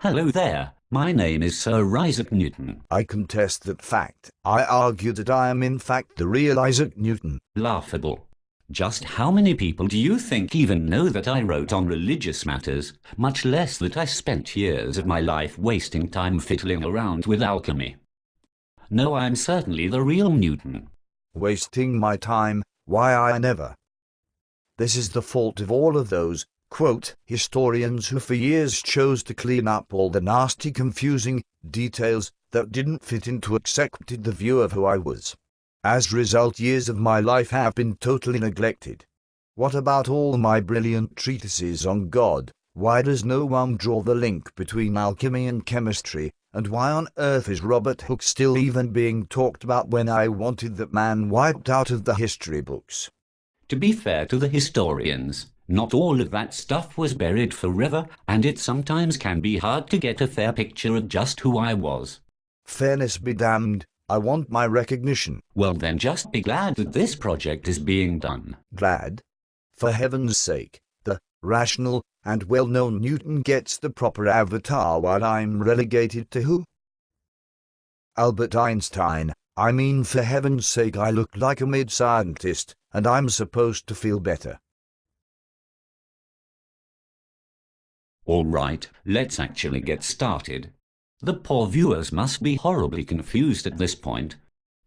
Hello there, my name is Sir Isaac Newton. I contest that fact. I argue that I am in fact the real Isaac Newton. Laughable. Just how many people do you think even know that I wrote on religious matters, much less that I spent years of my life wasting time fiddling around with alchemy? No, I'm certainly the real Newton. Wasting my time? Why, I never. This is the fault of all of those, quote, historians who for years chose to clean up all the nasty, confusing details that didn't fit into accepted the view of who I was. As a result, years of my life have been totally neglected. What about all my brilliant treatises on God? Why does no one draw the link between alchemy and chemistry? And why on earth is Robert Hooke still even being talked about when I wanted that man wiped out of the history books? To be fair to the historians, not all of that stuff was buried forever, and it sometimes can be hard to get a fair picture of just who I was. Fairness be damned, I want my recognition. Well then just be glad that this project is being done. Glad? For heaven's sake, the rational and well-known Newton gets the proper avatar while I'm relegated to who? Albert Einstein. I mean, for heaven's sake, I look like a mid-scientist, and I'm supposed to feel better. All right, let's actually get started. The poor viewers must be horribly confused at this point.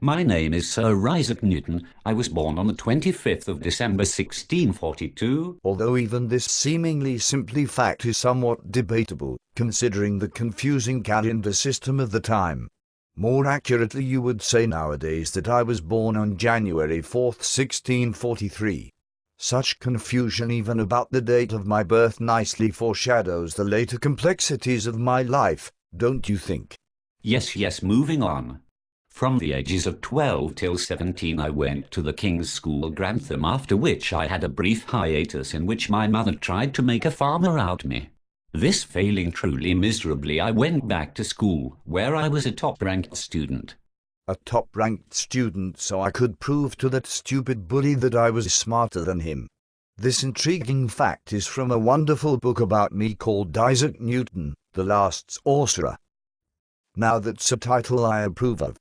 My name is Sir Isaac Newton. I was born on the 25th of December 1642. Although even this seemingly simple fact is somewhat debatable, considering the confusing calendar system of the time. More accurately, you would say nowadays that I was born on January 4th, 1643. Such confusion even about the date of my birth nicely foreshadows the later complexities of my life, don't you think? Yes, moving on. From the ages of 12 till 17 I went to the King's School, Grantham, after which I had a brief hiatus in which my mother tried to make a farmer out of me. This failing truly miserably, I went back to school, where I was a top-ranked student. A top-ranked student, so I could prove to that stupid bully that I was smarter than him. This intriguing fact is from a wonderful book about me called Isaac Newton, The Last Sorcerer. Now that's a title I approve of.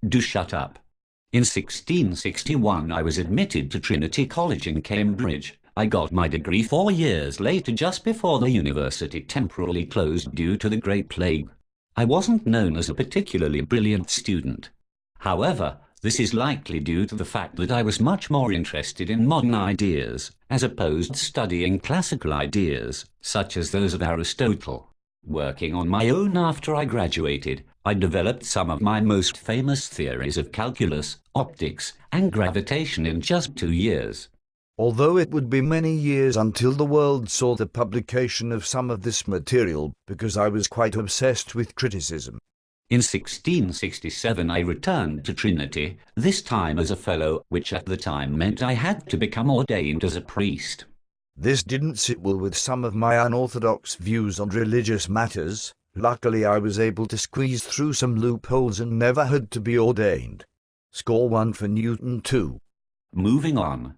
Do shut up. In 1661 I was admitted to Trinity College in Cambridge. I got my degree 4 years later, just before the university temporarily closed due to the Great Plague. I wasn't known as a particularly brilliant student. However, this is likely due to the fact that I was much more interested in modern ideas, as opposed to studying classical ideas, such as those of Aristotle. Working on my own after I graduated, I developed some of my most famous theories of calculus, optics, and gravitation in just 2 years. Although it would be many years until the world saw the publication of some of this material, because I was quite obsessed with criticism. In 1667 I returned to Trinity, this time as a fellow, which at the time meant I had to become ordained as a priest. This didn't sit well with some of my unorthodox views on religious matters. Luckily I was able to squeeze through some loopholes and never had to be ordained. Score 1 for Newton 2. Moving on.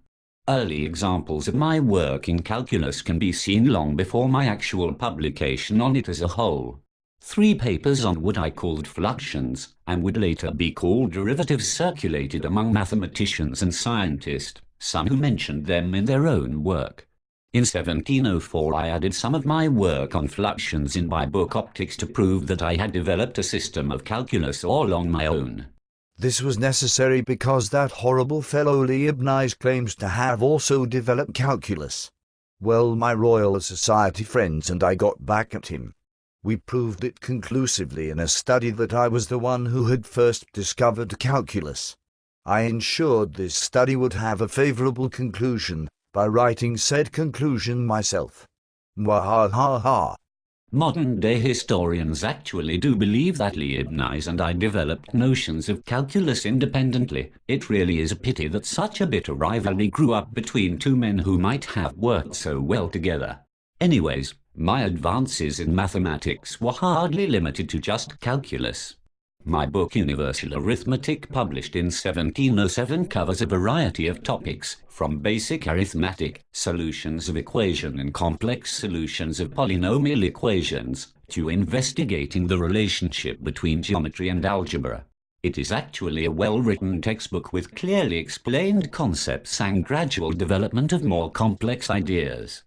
Early examples of my work in calculus can be seen long before my actual publication on it as a whole. 3 papers on what I called fluxions, and would later be called derivatives, circulated among mathematicians and scientists, some who mentioned them in their own work. In 1704 I added some of my work on fluxions in my book Optics to prove that I had developed a system of calculus all on my own. This was necessary because that horrible fellow Leibniz claims to have also developed calculus. Well, my Royal Society friends and I got back at him. We proved it conclusively in a study that I was the one who had first discovered calculus. I ensured this study would have a favorable conclusion by writing said conclusion myself. Mwahaha. Modern-day historians actually do believe that Leibniz and I developed notions of calculus independently. It really is a pity that such a bitter rivalry grew up between 2 men who might have worked so well together. Anyways, my advances in mathematics were hardly limited to just calculus. My book Universal Arithmetic, published in 1707, covers a variety of topics, from basic arithmetic, solutions of equation and complex solutions of polynomial equations, to investigating the relationship between geometry and algebra. It is actually a well-written textbook with clearly explained concepts and gradual development of more complex ideas.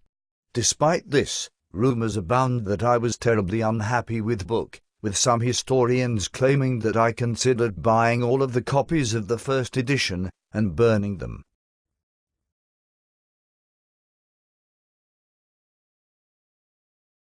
Despite this, rumors abound that I was terribly unhappy with the book, with some historians claiming that I considered buying all of the copies of the first edition and burning them.